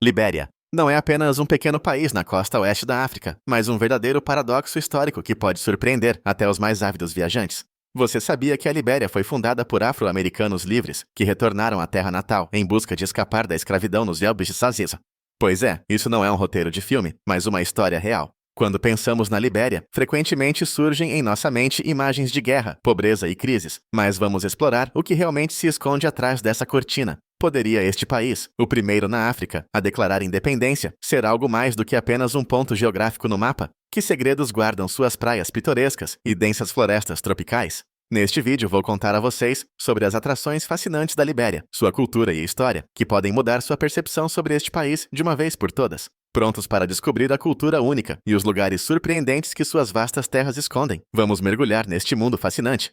Libéria não é apenas um pequeno país na costa oeste da África, mas um verdadeiro paradoxo histórico que pode surpreender até os mais ávidos viajantes. Você sabia que a Libéria foi fundada por afro-americanos livres que retornaram à terra natal em busca de escapar da escravidão nos Elbes de Saziza? Pois é, isso não é um roteiro de filme, mas uma história real. Quando pensamos na Libéria, frequentemente surgem em nossa mente imagens de guerra, pobreza e crises, mas vamos explorar o que realmente se esconde atrás dessa cortina. Poderia este país, o primeiro na África, a declarar independência, ser algo mais do que apenas um ponto geográfico no mapa? Que segredos guardam suas praias pitorescas e densas florestas tropicais? Neste vídeo vou contar a vocês sobre as atrações fascinantes da Libéria, sua cultura e história, que podem mudar sua percepção sobre este país de uma vez por todas. Prontos para descobrir a cultura única e os lugares surpreendentes que suas vastas terras escondem? Vamos mergulhar neste mundo fascinante.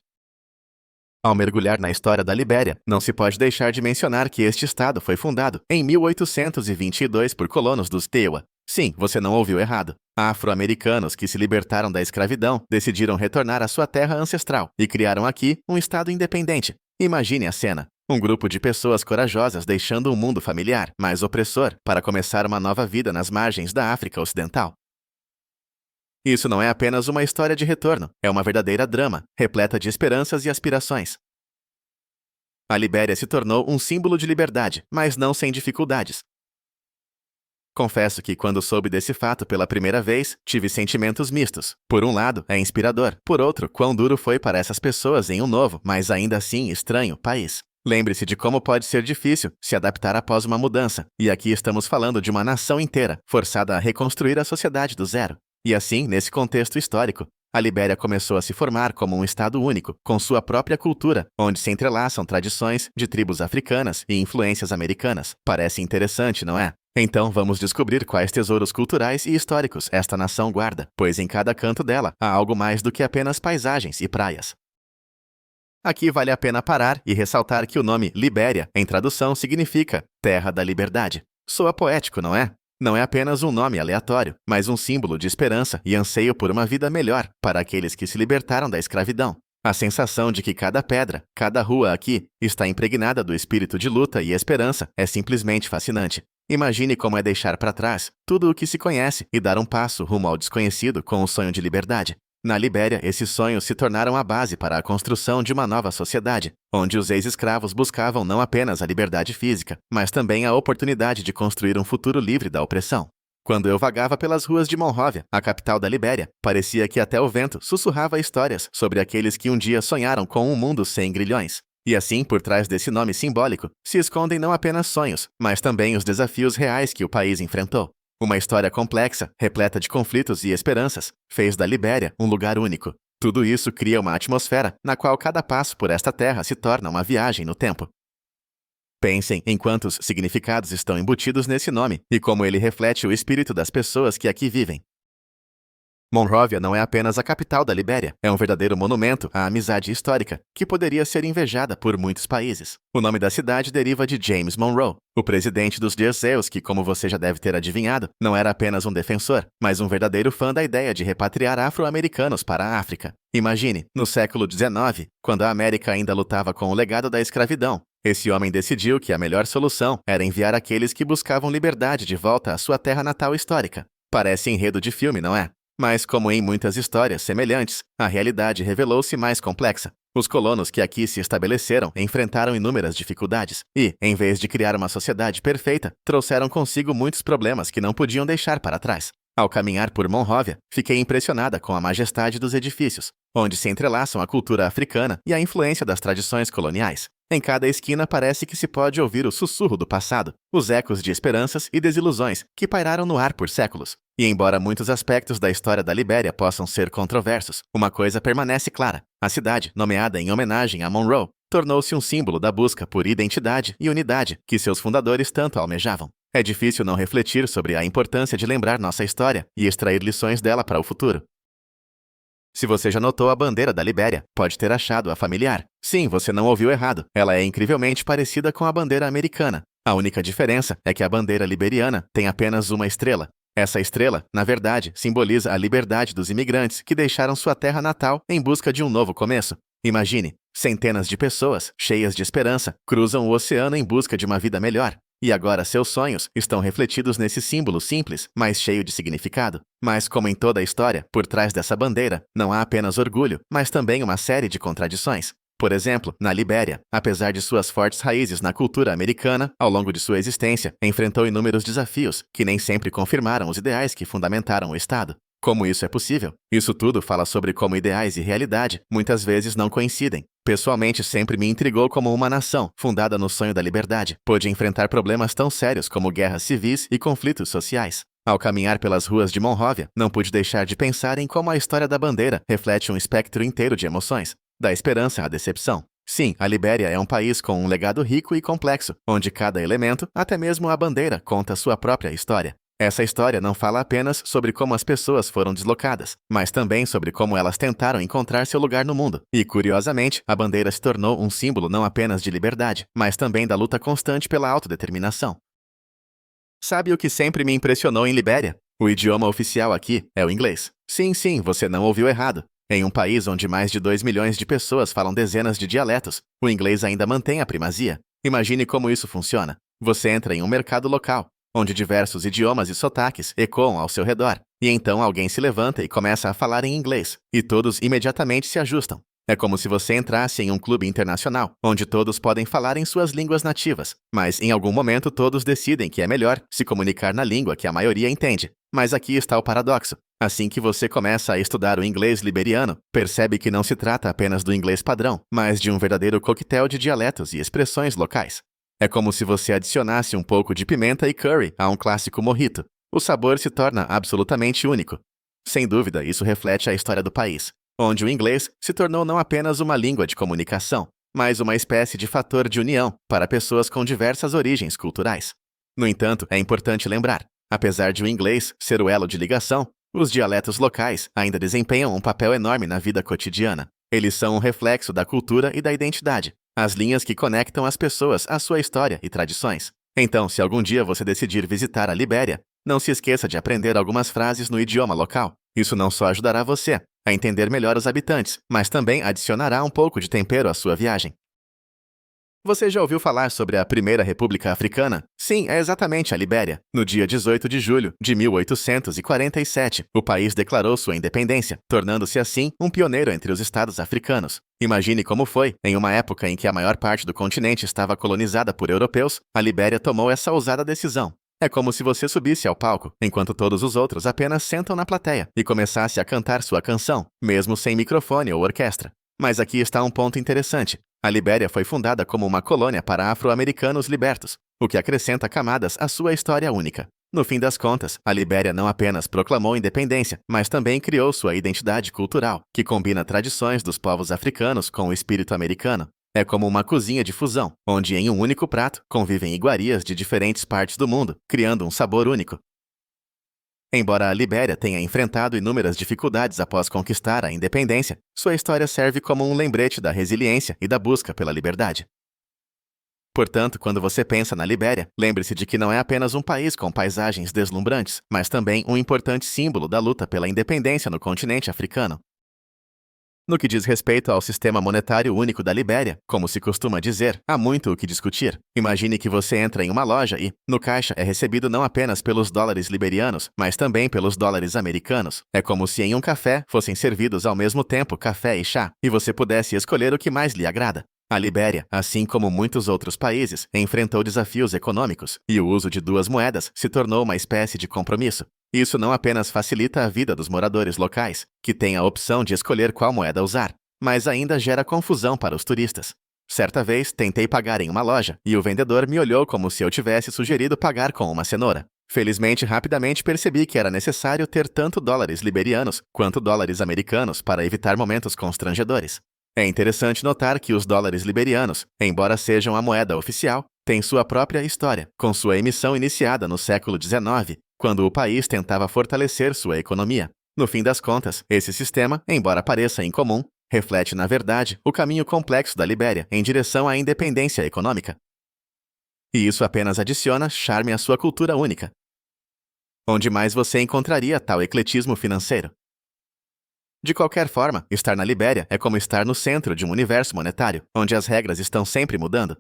Ao mergulhar na história da Libéria, não se pode deixar de mencionar que este estado foi fundado em 1822 por colonos dos Tewa. Sim, você não ouviu errado. Afro-americanos que se libertaram da escravidão decidiram retornar à sua terra ancestral e criaram aqui um estado independente. Imagine a cena. Um grupo de pessoas corajosas deixando um mundo familiar, mas opressor, para começar uma nova vida nas margens da África Ocidental. Isso não é apenas uma história de retorno, é uma verdadeira drama, repleta de esperanças e aspirações. A Libéria se tornou um símbolo de liberdade, mas não sem dificuldades. Confesso que quando soube desse fato pela primeira vez, tive sentimentos mistos. Por um lado, é inspirador. Por outro, quão duro foi para essas pessoas em um novo, mas ainda assim estranho, país. Lembre-se de como pode ser difícil se adaptar após uma mudança. E aqui estamos falando de uma nação inteira, forçada a reconstruir a sociedade do zero. E assim, nesse contexto histórico, a Libéria começou a se formar como um estado único, com sua própria cultura, onde se entrelaçam tradições de tribos africanas e influências americanas. Parece interessante, não é? Então vamos descobrir quais tesouros culturais e históricos esta nação guarda, pois em cada canto dela há algo mais do que apenas paisagens e praias. Aqui vale a pena parar e ressaltar que o nome Libéria, em tradução, significa Terra da Liberdade. Soa poético, não é? Não é apenas um nome aleatório, mas um símbolo de esperança e anseio por uma vida melhor para aqueles que se libertaram da escravidão. A sensação de que cada pedra, cada rua aqui, está impregnada do espírito de luta e esperança é simplesmente fascinante. Imagine como é deixar para trás tudo o que se conhece e dar um passo rumo ao desconhecido com o sonho de liberdade. Na Libéria, esses sonhos se tornaram a base para a construção de uma nova sociedade, onde os ex-escravos buscavam não apenas a liberdade física, mas também a oportunidade de construir um futuro livre da opressão. Quando eu vagava pelas ruas de Monróvia, a capital da Libéria, parecia que até o vento sussurrava histórias sobre aqueles que um dia sonharam com um mundo sem grilhões. E assim, por trás desse nome simbólico, se escondem não apenas sonhos, mas também os desafios reais que o país enfrentou. Uma história complexa, repleta de conflitos e esperanças, fez da Libéria um lugar único. Tudo isso cria uma atmosfera na qual cada passo por esta terra se torna uma viagem no tempo. Pensem em quantos significados estão embutidos nesse nome e como ele reflete o espírito das pessoas que aqui vivem. Monróvia não é apenas a capital da Libéria, é um verdadeiro monumento à amizade histórica, que poderia ser invejada por muitos países. O nome da cidade deriva de James Monroe, o presidente dos Dirceus, que, como você já deve ter adivinhado, não era apenas um defensor, mas um verdadeiro fã da ideia de repatriar afro-americanos para a África. Imagine, no século XIX, quando a América ainda lutava com o legado da escravidão, esse homem decidiu que a melhor solução era enviar aqueles que buscavam liberdade de volta à sua terra natal histórica. Parece enredo de filme, não é? Mas, como em muitas histórias semelhantes, a realidade revelou-se mais complexa. Os colonos que aqui se estabeleceram enfrentaram inúmeras dificuldades e, em vez de criar uma sociedade perfeita, trouxeram consigo muitos problemas que não podiam deixar para trás. Ao caminhar por Monróvia, fiquei impressionada com a majestade dos edifícios, onde se entrelaçam a cultura africana e a influência das tradições coloniais. Em cada esquina parece que se pode ouvir o sussurro do passado, os ecos de esperanças e desilusões que pairaram no ar por séculos. E embora muitos aspectos da história da Libéria possam ser controversos, uma coisa permanece clara. A cidade, nomeada em homenagem a Monroe, tornou-se um símbolo da busca por identidade e unidade que seus fundadores tanto almejavam. É difícil não refletir sobre a importância de lembrar nossa história e extrair lições dela para o futuro. Se você já notou a bandeira da Libéria, pode ter achado-a familiar. Sim, você não ouviu errado. Ela é incrivelmente parecida com a bandeira americana. A única diferença é que a bandeira liberiana tem apenas uma estrela. Essa estrela, na verdade, simboliza a liberdade dos imigrantes que deixaram sua terra natal em busca de um novo começo. Imagine, centenas de pessoas, cheias de esperança, cruzam o oceano em busca de uma vida melhor. E agora seus sonhos estão refletidos nesse símbolo simples, mas cheio de significado. Mas como em toda a história, por trás dessa bandeira, não há apenas orgulho, mas também uma série de contradições. Por exemplo, na Libéria, apesar de suas fortes raízes na cultura americana, ao longo de sua existência, enfrentou inúmeros desafios que nem sempre confirmaram os ideais que fundamentaram o Estado. Como isso é possível? Isso tudo fala sobre como ideais e realidade muitas vezes não coincidem. Pessoalmente, sempre me intrigou como uma nação, fundada no sonho da liberdade, pôde enfrentar problemas tão sérios como guerras civis e conflitos sociais. Ao caminhar pelas ruas de Monróvia, não pude deixar de pensar em como a história da bandeira reflete um espectro inteiro de emoções, da esperança à decepção. Sim, a Libéria é um país com um legado rico e complexo, onde cada elemento, até mesmo a bandeira, conta sua própria história. Essa história não fala apenas sobre como as pessoas foram deslocadas, mas também sobre como elas tentaram encontrar seu lugar no mundo. E, curiosamente, a bandeira se tornou um símbolo não apenas de liberdade, mas também da luta constante pela autodeterminação. Sabe o que sempre me impressionou em Libéria? O idioma oficial aqui é o inglês. Sim, você não ouviu errado. Em um país onde mais de 2 milhões de pessoas falam dezenas de dialetos, o inglês ainda mantém a primazia. Imagine como isso funciona. Você entra em um mercado local, onde diversos idiomas e sotaques ecoam ao seu redor, e então alguém se levanta e começa a falar em inglês, e todos imediatamente se ajustam. É como se você entrasse em um clube internacional, onde todos podem falar em suas línguas nativas, mas em algum momento todos decidem que é melhor se comunicar na língua que a maioria entende. Mas aqui está o paradoxo. Assim que você começa a estudar o inglês liberiano, percebe que não se trata apenas do inglês padrão, mas de um verdadeiro coquetel de dialetos e expressões locais. É como se você adicionasse um pouco de pimenta e curry a um clássico mojito. O sabor se torna absolutamente único. Sem dúvida, isso reflete a história do país, onde o inglês se tornou não apenas uma língua de comunicação, mas uma espécie de fator de união para pessoas com diversas origens culturais. No entanto, é importante lembrar, apesar de o inglês ser o elo de ligação, os dialetos locais ainda desempenham um papel enorme na vida cotidiana. Eles são um reflexo da cultura e da identidade, as linhas que conectam as pessoas à sua história e tradições. Então, se algum dia você decidir visitar a Libéria, não se esqueça de aprender algumas frases no idioma local. Isso não só ajudará você a entender melhor os habitantes, mas também adicionará um pouco de tempero à sua viagem. Você já ouviu falar sobre a Primeira República Africana? Sim, é exatamente a Libéria. No dia 18 de julho de 1847, o país declarou sua independência, tornando-se assim um pioneiro entre os estados africanos. Imagine como foi, em uma época em que a maior parte do continente estava colonizada por europeus, a Libéria tomou essa ousada decisão. É como se você subisse ao palco, enquanto todos os outros apenas sentam na plateia, e começasse a cantar sua canção, mesmo sem microfone ou orquestra. Mas aqui está um ponto interessante. A Libéria foi fundada como uma colônia para afro-americanos libertos, o que acrescenta camadas à sua história única. No fim das contas, a Libéria não apenas proclamou independência, mas também criou sua identidade cultural, que combina tradições dos povos africanos com o espírito americano. É como uma cozinha de fusão, onde em um único prato convivem iguarias de diferentes partes do mundo, criando um sabor único. Embora a Libéria tenha enfrentado inúmeras dificuldades após conquistar a independência, sua história serve como um lembrete da resiliência e da busca pela liberdade. Portanto, quando você pensa na Libéria, lembre-se de que não é apenas um país com paisagens deslumbrantes, mas também um importante símbolo da luta pela independência no continente africano. No que diz respeito ao sistema monetário único da Libéria, como se costuma dizer, há muito o que discutir. Imagine que você entra em uma loja e, no caixa, é recebido não apenas pelos dólares liberianos, mas também pelos dólares americanos. É como se em um café fossem servidos ao mesmo tempo café e chá, e você pudesse escolher o que mais lhe agrada. A Libéria, assim como muitos outros países, enfrentou desafios econômicos, e o uso de duas moedas se tornou uma espécie de compromisso. Isso não apenas facilita a vida dos moradores locais, que têm a opção de escolher qual moeda usar, mas ainda gera confusão para os turistas. Certa vez, tentei pagar em uma loja, e o vendedor me olhou como se eu tivesse sugerido pagar com uma cenoura. Felizmente, rapidamente percebi que era necessário ter tanto dólares liberianos quanto dólares americanos para evitar momentos constrangedores. É interessante notar que os dólares liberianos, embora sejam a moeda oficial, têm sua própria história, com sua emissão iniciada no século XIX, quando o país tentava fortalecer sua economia. No fim das contas, esse sistema, embora pareça incomum, reflete, na verdade, o caminho complexo da Libéria em direção à independência econômica. E isso apenas adiciona charme à sua cultura única. Onde mais você encontraria tal ecletismo financeiro? De qualquer forma, estar na Libéria é como estar no centro de um universo monetário, onde as regras estão sempre mudando.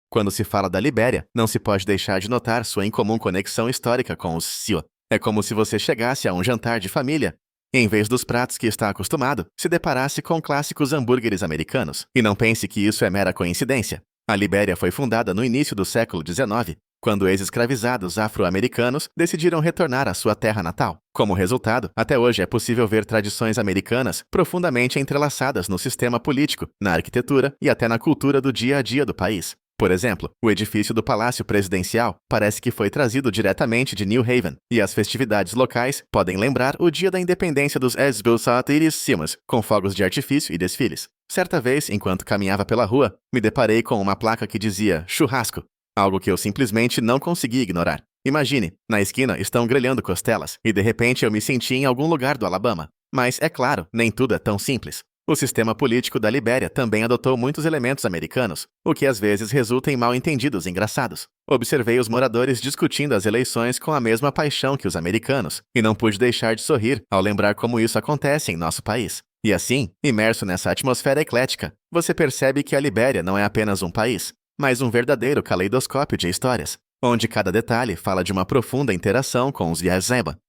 Quando se fala da Libéria, não se pode deixar de notar sua incomum conexão histórica com os Sioux. É como se você chegasse a um jantar de família e, em vez dos pratos que está acostumado, se deparasse com clássicos hambúrgueres americanos. E não pense que isso é mera coincidência. A Libéria foi fundada no início do século XIX, quando ex-escravizados afro-americanos decidiram retornar à sua terra natal. Como resultado, até hoje é possível ver tradições americanas profundamente entrelaçadas no sistema político, na arquitetura e até na cultura do dia a dia do país. Por exemplo, o edifício do Palácio Presidencial parece que foi trazido diretamente de New Haven, e as festividades locais podem lembrar o dia da independência dos Estados, com fogos de artifício e desfiles. Certa vez, enquanto caminhava pela rua, me deparei com uma placa que dizia churrasco, algo que eu simplesmente não consegui ignorar. Imagine, na esquina estão grelhando costelas, e de repente eu me senti em algum lugar do Alabama. Mas, é claro, nem tudo é tão simples. O sistema político da Libéria também adotou muitos elementos americanos, o que às vezes resulta em mal-entendidos engraçados. Observei os moradores discutindo as eleições com a mesma paixão que os americanos, e não pude deixar de sorrir ao lembrar como isso acontece em nosso país. E assim, imerso nessa atmosfera eclética, você percebe que a Libéria não é apenas um país, mas um verdadeiro caleidoscópio de histórias, onde cada detalhe fala de uma profunda interação com os Yazeba.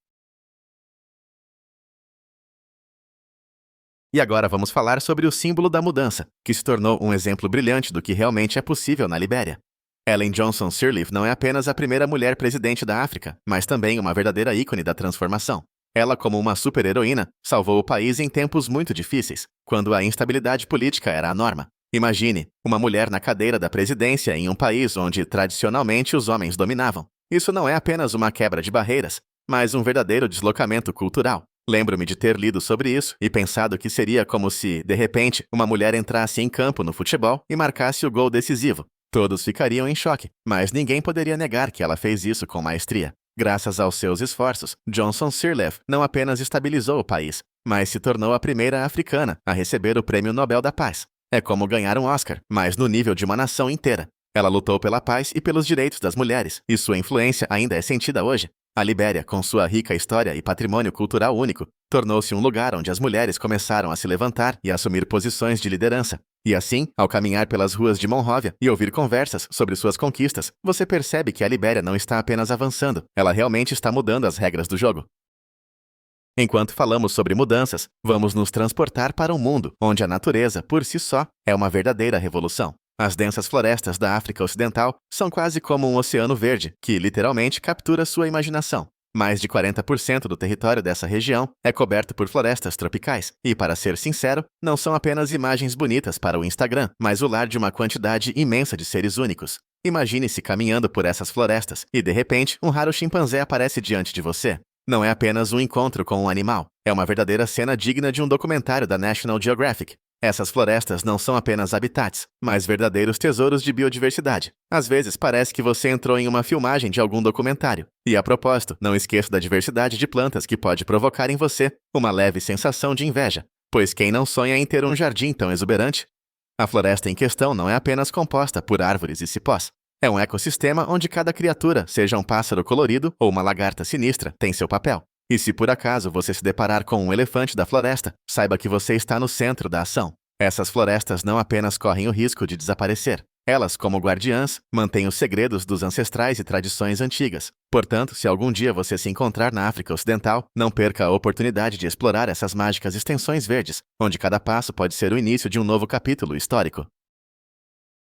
E agora vamos falar sobre o símbolo da mudança, que se tornou um exemplo brilhante do que realmente é possível na Libéria. Ellen Johnson Sirleaf não é apenas a primeira mulher presidente da África, mas também uma verdadeira ícone da transformação. Ela, como uma super-heroína, salvou o país em tempos muito difíceis, quando a instabilidade política era a norma. Imagine, uma mulher na cadeira da presidência em um país onde, tradicionalmente, os homens dominavam. Isso não é apenas uma quebra de barreiras, mas um verdadeiro deslocamento cultural. Lembro-me de ter lido sobre isso e pensado que seria como se, de repente, uma mulher entrasse em campo no futebol e marcasse o gol decisivo. Todos ficariam em choque, mas ninguém poderia negar que ela fez isso com maestria. Graças aos seus esforços, Johnson Sirleaf não apenas estabilizou o país, mas se tornou a primeira africana a receber o Prêmio Nobel da Paz. É como ganhar um Oscar, mas no nível de uma nação inteira. Ela lutou pela paz e pelos direitos das mulheres, e sua influência ainda é sentida hoje. A Libéria, com sua rica história e patrimônio cultural único, tornou-se um lugar onde as mulheres começaram a se levantar e a assumir posições de liderança. E assim, ao caminhar pelas ruas de Monróvia e ouvir conversas sobre suas conquistas, você percebe que a Libéria não está apenas avançando, ela realmente está mudando as regras do jogo. Enquanto falamos sobre mudanças, vamos nos transportar para um mundo onde a natureza, por si só, é uma verdadeira revolução. As densas florestas da África Ocidental são quase como um oceano verde, que literalmente captura sua imaginação. Mais de 40% do território dessa região é coberto por florestas tropicais, e, para ser sincero, não são apenas imagens bonitas para o Instagram, mas o lar de uma quantidade imensa de seres únicos. Imagine-se caminhando por essas florestas, e de repente, um raro chimpanzé aparece diante de você. Não é apenas um encontro com um animal, é uma verdadeira cena digna de um documentário da National Geographic. Essas florestas não são apenas habitats, mas verdadeiros tesouros de biodiversidade. Às vezes parece que você entrou em uma filmagem de algum documentário. E a propósito, não esqueça da diversidade de plantas que pode provocar em você uma leve sensação de inveja, pois quem não sonha em ter um jardim tão exuberante? A floresta em questão não é apenas composta por árvores e cipós. É um ecossistema onde cada criatura, seja um pássaro colorido ou uma lagarta sinistra, tem seu papel. E se por acaso você se deparar com um elefante da floresta, saiba que você está no centro da ação. Essas florestas não apenas correm o risco de desaparecer. Elas, como guardiãs, mantêm os segredos dos ancestrais e tradições antigas. Portanto, se algum dia você se encontrar na África Ocidental, não perca a oportunidade de explorar essas mágicas extensões verdes, onde cada passo pode ser o início de um novo capítulo histórico.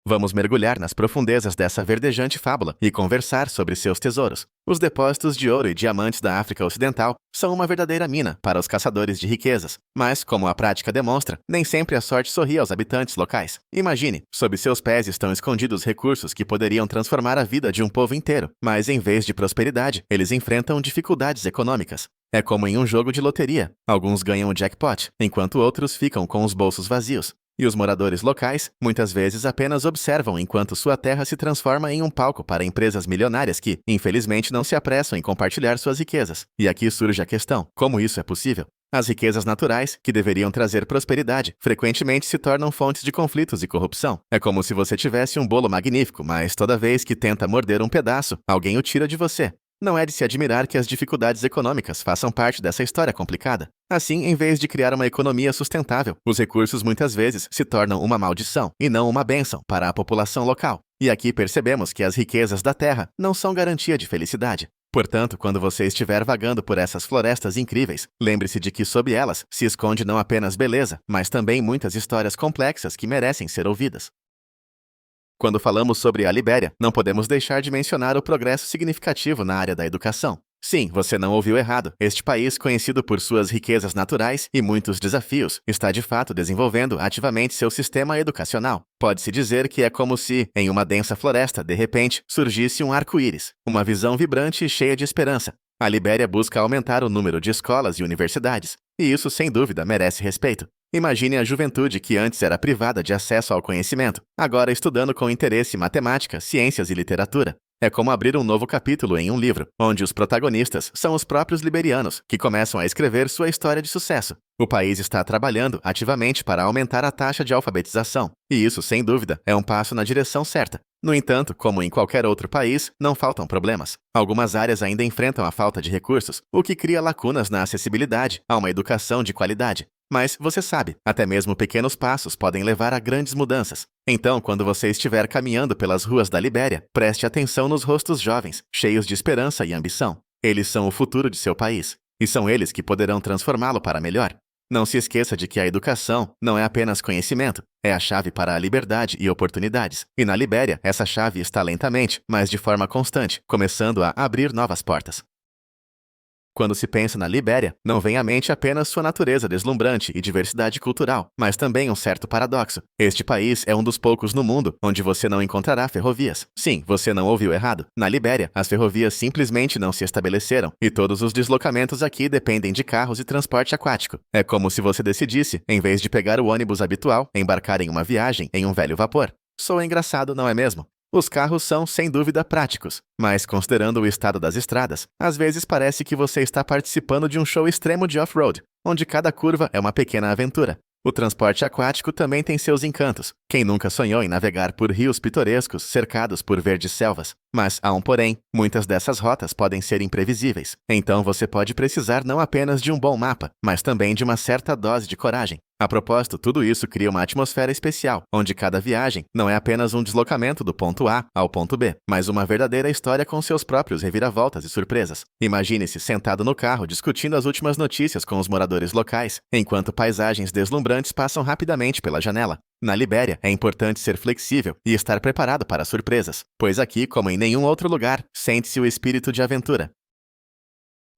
Vamos mergulhar nas profundezas dessa verdejante fábula e conversar sobre seus tesouros. Os depósitos de ouro e diamantes da África Ocidental são uma verdadeira mina para os caçadores de riquezas, mas, como a prática demonstra, nem sempre a sorte sorri aos habitantes locais. Imagine, sob seus pés estão escondidos recursos que poderiam transformar a vida de um povo inteiro, mas em vez de prosperidade, eles enfrentam dificuldades econômicas. É como em um jogo de loteria. Alguns ganham o jackpot, enquanto outros ficam com os bolsos vazios. E os moradores locais, muitas vezes, apenas observam enquanto sua terra se transforma em um palco para empresas milionárias que, infelizmente, não se apressam em compartilhar suas riquezas. E aqui surge a questão: como isso é possível? As riquezas naturais, que deveriam trazer prosperidade, frequentemente se tornam fontes de conflitos e corrupção. É como se você tivesse um bolo magnífico, mas toda vez que tenta morder um pedaço, alguém o tira de você. Não é de se admirar que as dificuldades econômicas façam parte dessa história complicada. Assim, em vez de criar uma economia sustentável, os recursos muitas vezes se tornam uma maldição e não uma bênção para a população local. E aqui percebemos que as riquezas da terra não são garantia de felicidade. Portanto, quando você estiver vagando por essas florestas incríveis, lembre-se de que sob elas se esconde não apenas beleza, mas também muitas histórias complexas que merecem ser ouvidas. Quando falamos sobre a Libéria, não podemos deixar de mencionar o progresso significativo na área da educação. Sim, você não ouviu errado. Este país, conhecido por suas riquezas naturais e muitos desafios, está de fato desenvolvendo ativamente seu sistema educacional. Pode-se dizer que é como se, em uma densa floresta, de repente, surgisse um arco-íris, uma visão vibrante e cheia de esperança. A Libéria busca aumentar o número de escolas e universidades, e isso, sem dúvida, merece respeito. Imagine a juventude que antes era privada de acesso ao conhecimento, agora estudando com interesse matemática, ciências e literatura. É como abrir um novo capítulo em um livro, onde os protagonistas são os próprios liberianos, que começam a escrever sua história de sucesso. O país está trabalhando ativamente para aumentar a taxa de alfabetização, e isso, sem dúvida, é um passo na direção certa. No entanto, como em qualquer outro país, não faltam problemas. Algumas áreas ainda enfrentam a falta de recursos, o que cria lacunas na acessibilidade a uma educação de qualidade. Mas, você sabe, até mesmo pequenos passos podem levar a grandes mudanças. Então, quando você estiver caminhando pelas ruas da Libéria, preste atenção nos rostos jovens, cheios de esperança e ambição. Eles são o futuro de seu país, e são eles que poderão transformá-lo para melhor. Não se esqueça de que a educação não é apenas conhecimento, é a chave para a liberdade e oportunidades. E na Libéria, essa chave está lentamente, mas de forma constante, começando a abrir novas portas. Quando se pensa na Libéria, não vem à mente apenas sua natureza deslumbrante e diversidade cultural, mas também um certo paradoxo. Este país é um dos poucos no mundo onde você não encontrará ferrovias. Sim, você não ouviu errado. Na Libéria, as ferrovias simplesmente não se estabeleceram, e todos os deslocamentos aqui dependem de carros e transporte aquático. É como se você decidisse, em vez de pegar o ônibus habitual, embarcar em uma viagem em um velho vapor. Soa engraçado, não é mesmo? Os carros são, sem dúvida, práticos, mas considerando o estado das estradas, às vezes parece que você está participando de um show extremo de off-road, onde cada curva é uma pequena aventura. O transporte aquático também tem seus encantos. Quem nunca sonhou em navegar por rios pitorescos cercados por verdes selvas? Mas há um porém, muitas dessas rotas podem ser imprevisíveis. Então você pode precisar não apenas de um bom mapa, mas também de uma certa dose de coragem. A propósito, tudo isso cria uma atmosfera especial, onde cada viagem não é apenas um deslocamento do ponto A ao ponto B, mas uma verdadeira história com seus próprios reviravoltas e surpresas. Imagine-se sentado no carro discutindo as últimas notícias com os moradores locais, enquanto paisagens deslumbrantes passam rapidamente pela janela. Na Libéria, é importante ser flexível e estar preparado para surpresas, pois aqui, como em nenhum outro lugar, sente-se o espírito de aventura.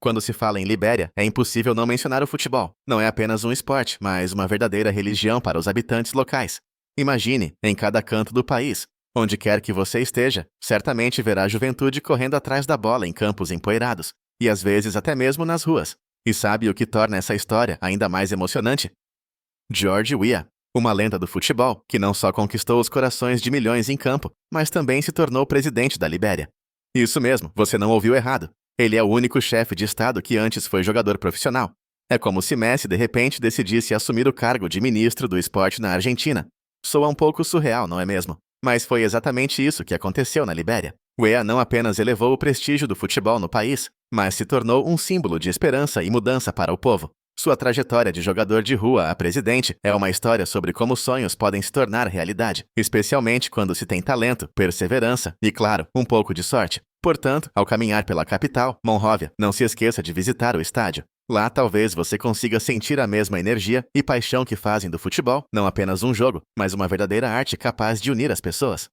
Quando se fala em Libéria, é impossível não mencionar o futebol. Não é apenas um esporte, mas uma verdadeira religião para os habitantes locais. Imagine, em cada canto do país, onde quer que você esteja, certamente verá a juventude correndo atrás da bola em campos empoeirados, e às vezes até mesmo nas ruas. E sabe o que torna essa história ainda mais emocionante? George Weah, uma lenda do futebol, que não só conquistou os corações de milhões em campo, mas também se tornou presidente da Libéria. Isso mesmo, você não ouviu errado. Ele é o único chefe de estado que antes foi jogador profissional. É como se Messi de repente decidisse assumir o cargo de ministro do esporte na Argentina. Soa um pouco surreal, não é mesmo? Mas foi exatamente isso que aconteceu na Libéria. Weah não apenas elevou o prestígio do futebol no país, mas se tornou um símbolo de esperança e mudança para o povo. Sua trajetória de jogador de rua a presidente é uma história sobre como sonhos podem se tornar realidade, especialmente quando se tem talento, perseverança e, claro, um pouco de sorte. Portanto, ao caminhar pela capital, Monróvia, não se esqueça de visitar o estádio. Lá talvez você consiga sentir a mesma energia e paixão que fazem do futebol, não apenas um jogo, mas uma verdadeira arte capaz de unir as pessoas.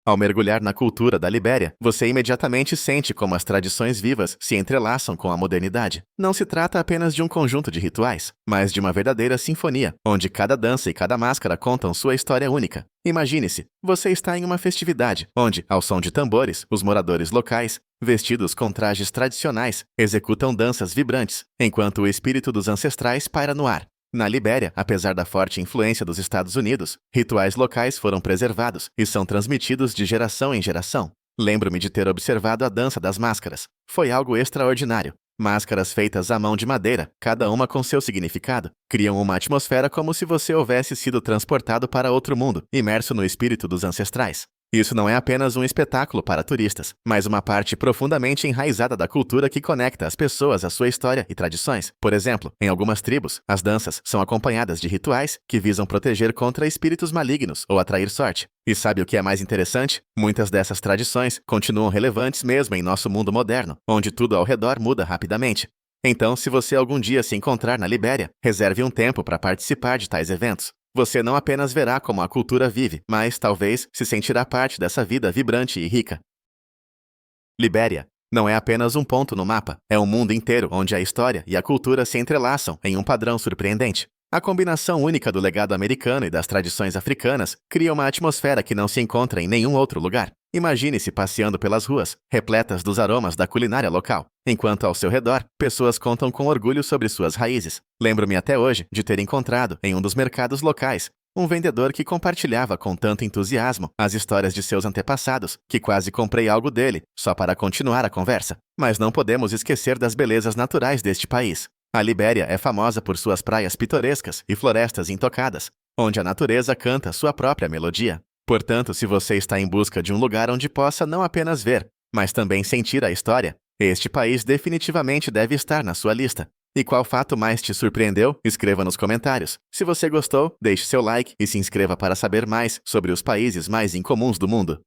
Ao mergulhar na cultura da Libéria, você imediatamente sente como as tradições vivas se entrelaçam com a modernidade. Não se trata apenas de um conjunto de rituais, mas de uma verdadeira sinfonia, onde cada dança e cada máscara contam sua história única. Imagine-se, você está em uma festividade, onde, ao som de tambores, os moradores locais, vestidos com trajes tradicionais, executam danças vibrantes, enquanto o espírito dos ancestrais paira no ar. Na Libéria, apesar da forte influência dos Estados Unidos, rituais locais foram preservados e são transmitidos de geração em geração. Lembro-me de ter observado a dança das máscaras. Foi algo extraordinário. Máscaras feitas à mão de madeira, cada uma com seu significado, criam uma atmosfera como se você houvesse sido transportado para outro mundo, imerso no espírito dos ancestrais. Isso não é apenas um espetáculo para turistas, mas uma parte profundamente enraizada da cultura que conecta as pessoas à sua história e tradições. Por exemplo, em algumas tribos, as danças são acompanhadas de rituais que visam proteger contra espíritos malignos ou atrair sorte. E sabe o que é mais interessante? Muitas dessas tradições continuam relevantes mesmo em nosso mundo moderno, onde tudo ao redor muda rapidamente. Então, se você algum dia se encontrar na Libéria, reserve um tempo para participar de tais eventos. Você não apenas verá como a cultura vive, mas talvez se sentirá parte dessa vida vibrante e rica. Libéria não é apenas um ponto no mapa, é um mundo inteiro onde a história e a cultura se entrelaçam em um padrão surpreendente. A combinação única do legado americano e das tradições africanas cria uma atmosfera que não se encontra em nenhum outro lugar. Imagine-se passeando pelas ruas, repletas dos aromas da culinária local, enquanto ao seu redor, pessoas contam com orgulho sobre suas raízes. Lembro-me até hoje de ter encontrado, em um dos mercados locais, um vendedor que compartilhava com tanto entusiasmo as histórias de seus antepassados, que quase comprei algo dele, só para continuar a conversa. Mas não podemos esquecer das belezas naturais deste país. A Libéria é famosa por suas praias pitorescas e florestas intocadas, onde a natureza canta sua própria melodia. Portanto, se você está em busca de um lugar onde possa não apenas ver, mas também sentir a história, este país definitivamente deve estar na sua lista. E qual fato mais te surpreendeu? Escreva nos comentários. Se você gostou, deixe seu like e se inscreva para saber mais sobre os países mais incomuns do mundo.